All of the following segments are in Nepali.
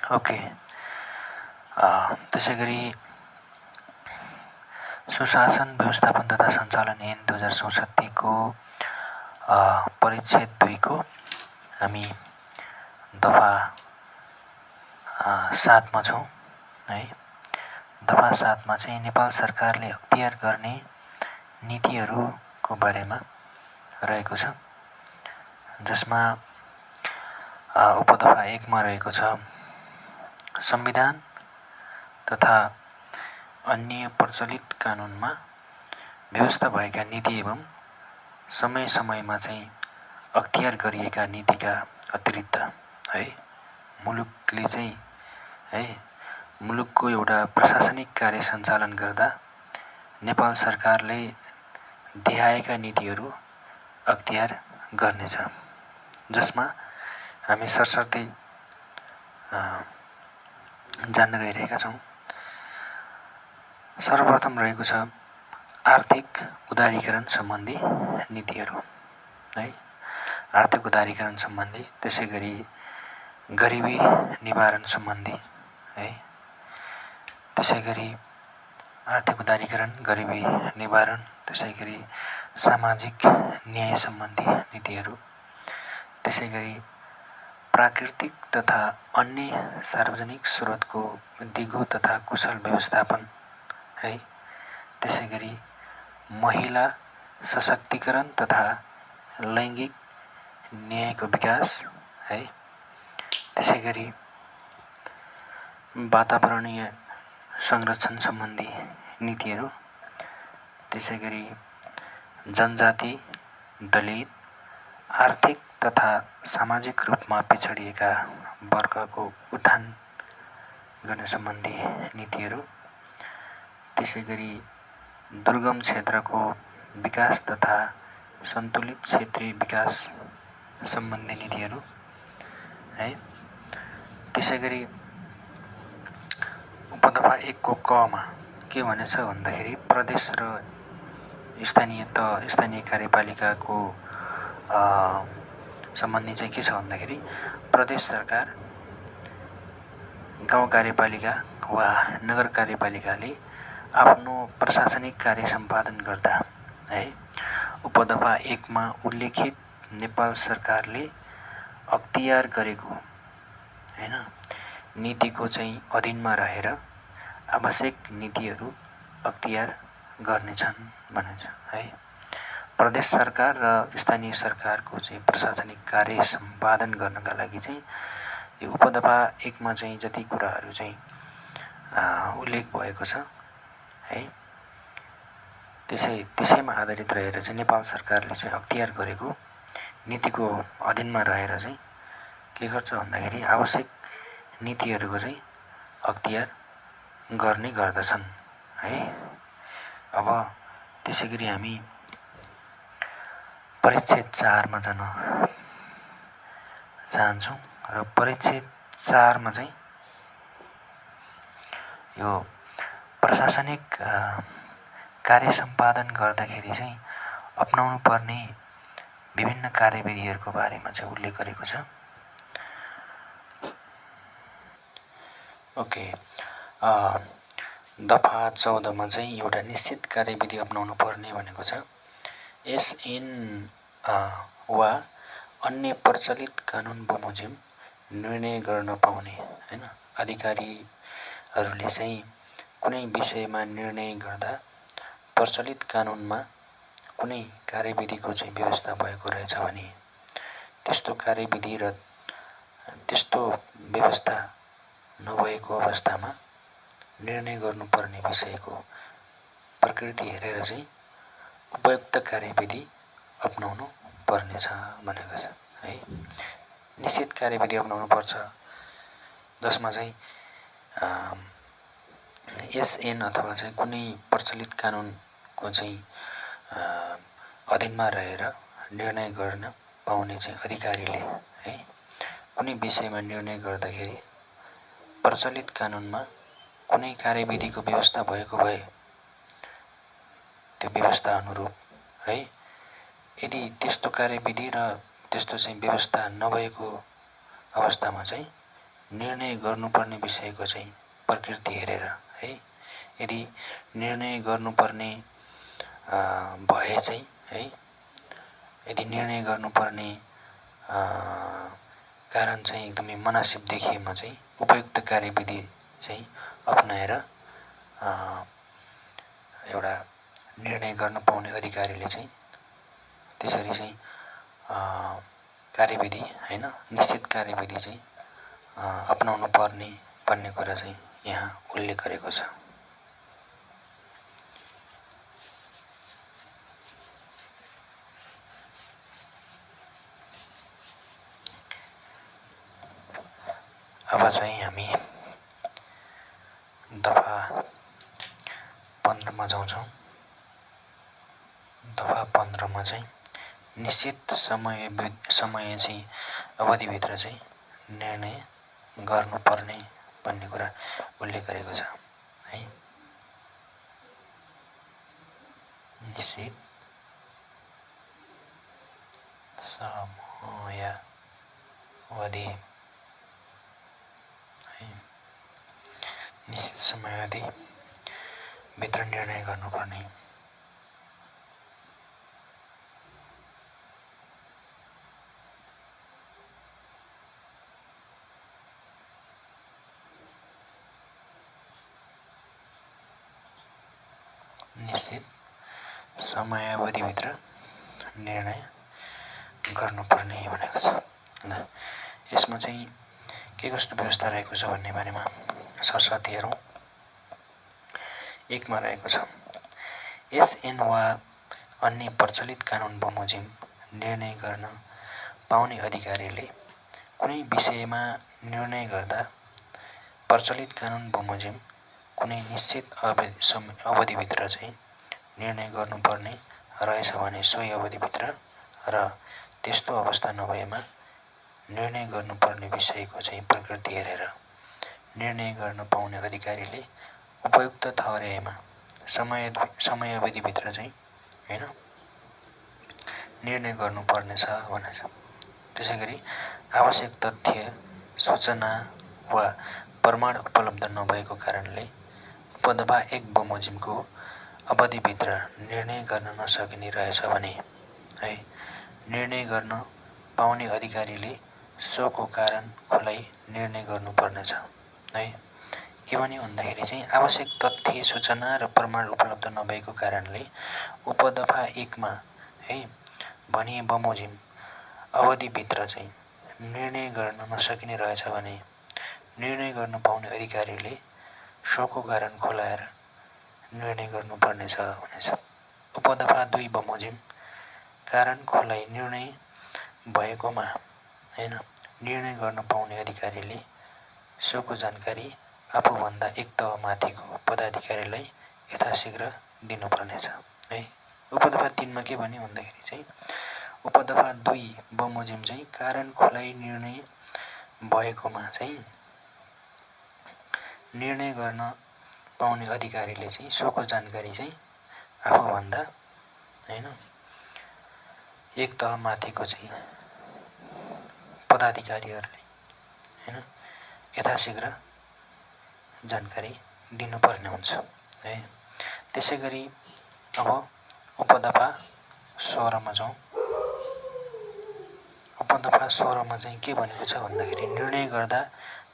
ओके, त्यसै गरी सुशासन व्यवस्थापन तथा सञ्चालन ऐन 2064 को परिच्छेद 2 को हामी दफा 7 मा छौँ है। दफा 7 मा चाहिँ नेपाल सरकारले अख्तियार गर्ने नीतिहरूको बारेमा रहेको छ, जसमा उपदफा 1 मा रहेको छ संविधान तथा अन्य प्रचलित कानुनमा व्यवस्था भएका नीति एवं समय समयमा चाहिँ अख्तियार गरिएका नीतिका अतिरिक्त है मुलुकले चाहिँ है मुलुकको एउटा प्रशासनिक कार्य सञ्चालन गर्दा नेपाल सरकारले देखाएका नीतिहरू अख्तियार गर्नेछ, जसमा हामी सरसर्ती जान्न गइरहेका छौँ। सर्वप्रथम रहेको छ आर्थिक उदारीकरण सम्बन्धी नीतिहरू है। आर्थिक उदारीकरण सम्बन्धी, त्यसै गरी गरिबी निवारण सम्बन्धी है, त्यसै गरी आर्थिक उदारीकरण, गरिबी निवारण, त्यसै गरी सामाजिक न्याय सम्बन्धी नीतिहरू, त्यसै गरी प्राकृतिक तथा अन्य सार्वजनिक स्रोतको दिगो तथा कुशल व्यवस्थापन है, त्यसै गरी महिला सशक्तिकरण तथा लैङ्गिक न्यायको विकास है, त्यसै गरी वातावरणीय संरक्षण सम्बन्धी नीतिहरू, त्यसै गरी जनजाति, दलित, आर्थिक तथा सामाजिक रूपमा पिछडिएका वर्गको उत्थान गर्न सम्बन्धी नीतिहरू, त्यसै गरी दुर्गम क्षेत्रको विकास तथा सन्तुलित क्षेत्रीय विकास सम्बन्धी नीतिहरू है। त्यसै गरी उपदफा 1 को क मा के भनेछ भन्दाखेरि प्रदेश र स्थानीय कार्यपालिकाको सम्बन्धी चाहिँ के छ भन्दाखेरि प्रदेश सरकार, गाउँ कार्यपालिका वा नगर कार्यपालिकाले आफ्नो प्रशासनिक कार्य सम्पादन गर्दा है उपदफा 1 मा उल्लेखित नेपाल सरकारले अख्तियार गरेको हैन नीतिको चाहिँ अधीनमा रहेर आवश्यक नीतिहरू अख्तियार गर्नेछन् भनिन्छ है। प्रदेश सरकार र स्थानीय सरकारको चाहिँ प्रशासनिक कार्य सम्पादन गर्नका लागि चाहिँ यो उपदफा 1 मा चाहिँ जति कुराहरू चाहिँ उल्लेख भएको छ है, त्यसैमा आधारित रहेर चाहिँ नेपाल सरकारले चाहिँ अख्तियार गरेको नीतिको अधीनमा रहेर चाहिँ के गर्छ भन्दाखेरि आवश्यक नीतिहरूको चाहिँ अख्तियार गर्ने गर्दछन् है। अब त्यसै गरी हामी परिच्छेद 4 मा जान चाहन्छौँ र परिच्छेद 4 मा चाहिँ यो प्रशासनिक कार्य सम्पादन गर्दाखेरि चाहिँ अपनाउनु पर्ने विभिन्न कार्यविधिहरूको बारेमा चाहिँ उल्लेख गरेको छ। ओके, दफा 14 मा चाहिँ एउटा निश्चित कार्यविधि अपनाउनु पर्ने भनेको छ। एसएन वा अन्य प्रचलित कानुन बमोजिम निर्णय गर्न पाउने हैन अधिकारीहरूले चाहिँ कुनै विषयमा निर्णय गर्दा प्रचलित कानुनमा कुनै कार्यविधिको चाहिँ व्यवस्था भएको रहेछ भने त्यस्तो कार्यविधि र त्यस्तो व्यवस्था नभएको अवस्थामा निर्णय गर्नुपर्ने विषयको प्रकृति हेरेर चाहिँ उपयुक्त कार्यविधि अपनाउनु पर्नेछ भनेको छ है। निश्चित कार्यविधि अपनाउनु पर्छ जसमा चाहिँ एसएन अथवा चाहिँ कुनै प्रचलित कानुनको चाहिँ अधीनमा रहेर निर्णय गर्न पाउने चाहिँ अधिकारीले है कुनै विषयमा निर्णय गर्दाखेरि प्रचलित कानुनमा कुनै कार्यविधिको व्यवस्था भएको भए त्यो व्यवस्था अनुरूप है, यदि त्यस्तो कार्यविधि र त्यस्तो चाहिँ व्यवस्था नभएको अवस्थामा चाहिँ निर्णय गर्नुपर्ने विषयको चाहिँ प्रकृति हेरेर है, यदि निर्णय गर्नुपर्ने भए चाहिँ है, यदि निर्णय गर्नुपर्ने कारण चाहिँ एकदमै मनासिब देखिएमा चाहिँ उपयुक्त कार्यविधि चाहिँ अपनाएर एउटा निर्णय गर्न पाउने अधिकारीले चाहिँ त्यसरी चाहिँ कार्यविधि हैन, निश्चित कार्यविधि चाहिँ अपनाउनु पर्ने भन्ने कुरा चाहिँ यहाँ उल्लेख गरेको छ। अब चाहिँ हामी दफा 15 मा जाउँछौँ। दफा 15 मा चाहिँ निश्चित समय चाहिँ अवधिभित्र चाहिँ निर्णय गर्नुपर्ने भन्ने कुरा उल्लेख गरेको छ है। निश्चित समयावधि निश्चित समयावधि भित्र निर्णय गर्नुपर्ने। निश्चित समयावधिभित्र निर्णय गर्नुपर्ने भनेको छ। ल, यसमा चाहिँ के कस्तो व्यवस्था रहेको छ भन्ने बारेमा सरसर्ती हेरौँ। 1 मा रहेको छ, एसएन वा अन्य प्रचलित कानुन बमोजिम निर्णय गर्न पाउने अधिकारीले कुनै विषयमा निर्णय गर्दा प्रचलित कानुन बमोजिम कुनै निश्चित अवधिभित्र चाहिँ निर्णय गर्नुपर्ने रहेछ भने सोही अवधिभित्र र त्यस्तो अवस्था नभएमा निर्णय गर्नुपर्ने विषयको चाहिँ प्रकृति हेरेर निर्णय गर्न पाउने अधिकारीले उपयुक्त ठहरेमा समयावधिभित्र चाहिँ हैन निर्णय गर्नुपर्नेछ भनेछ। त्यसैगरी आवश्यक तथ्य, सूचना वा प्रमाण उपलब्ध नभएको कारणले उपदफा 1 बमोजिमको अवधिभित्र निर्णय गर्न नसकिने रहेछ भने है, निर्णय गर्न पाउने अधिकारीले सोको कारण खुलाई निर्णय गर्नुपर्नेछ है। के भन्यो भन्दाखेरि चाहिँ आवश्यक तथ्य, सूचना र प्रमाण उपलब्ध नभएको कारणले उपदफा 1 मा है भनिए बमोजिम अवधिभित्र चाहिँ निर्णय गर्न नसकिने रहेछ भने निर्णय गर्न पाउने अधिकारीले सोको कारण खुलाएर निर्णय गर्नुपर्नेछ भनेछ। उपदफा 2 बमोजिम कारण खुलाई निर्णय भएकोमा हैन निर्णय गर्न पाउने अधिकारीले सोको जानकारी आफूभन्दा एक तह माथिको पदाधिकारीलाई यथाशीघ्र दिनुपर्नेछ है। उपदफा 3 मा के भन्यो भन्दाखेरि चाहिँ उपदफा 2 बमोजिम चाहिँ कारण खुलाई निर्णय भएकोमा चाहिँ निर्णय गर्न पाउने अधिकारीले चाहिँ सोको जानकारी चाहिँ आफूभन्दा हैन एक तह माथिको चाहिँ पदाधिकारीहरूले हैन यथाशीघ्र जानकारी दिनुपर्ने हुन्छ है। त्यसैगरी अब उपदफा 16 मा जाउँ। उपदफा 16 मा चाहिँ के भनेको छ भन्दाखेरि निर्णय गर्दा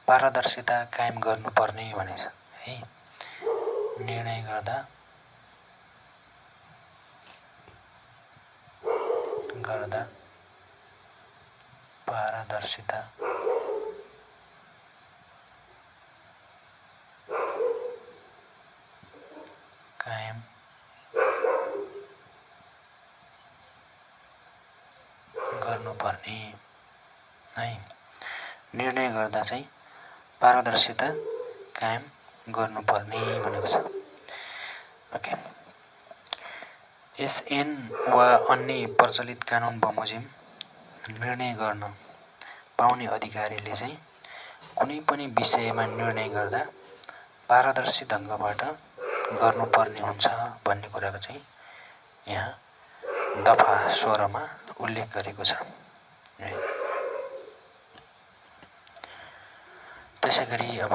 पारदर्शिता कायम गर्नुपर्ने भनेछ है। निर्णय गर्दा पारदर्शिता कायम गर्नुपर्ने है। निर्णय गर्दा चाहिँ पारदर्शिता कायम गर्नुपर्ने भनेको छ। ओके, एसएन वा अन्य प्रचलित कानुन बमोजिम निर्णय गर्न पाउने अधिकारीले चाहिँ कुनै पनि विषयमा निर्णय गर्दा पारदर्शी ढङ्गबाट गर्नुपर्ने हुन्छ भन्ने कुराको चाहिँ यहाँ दफा 16 मा उल्लेख गरेको छ। त्यसै गरी अब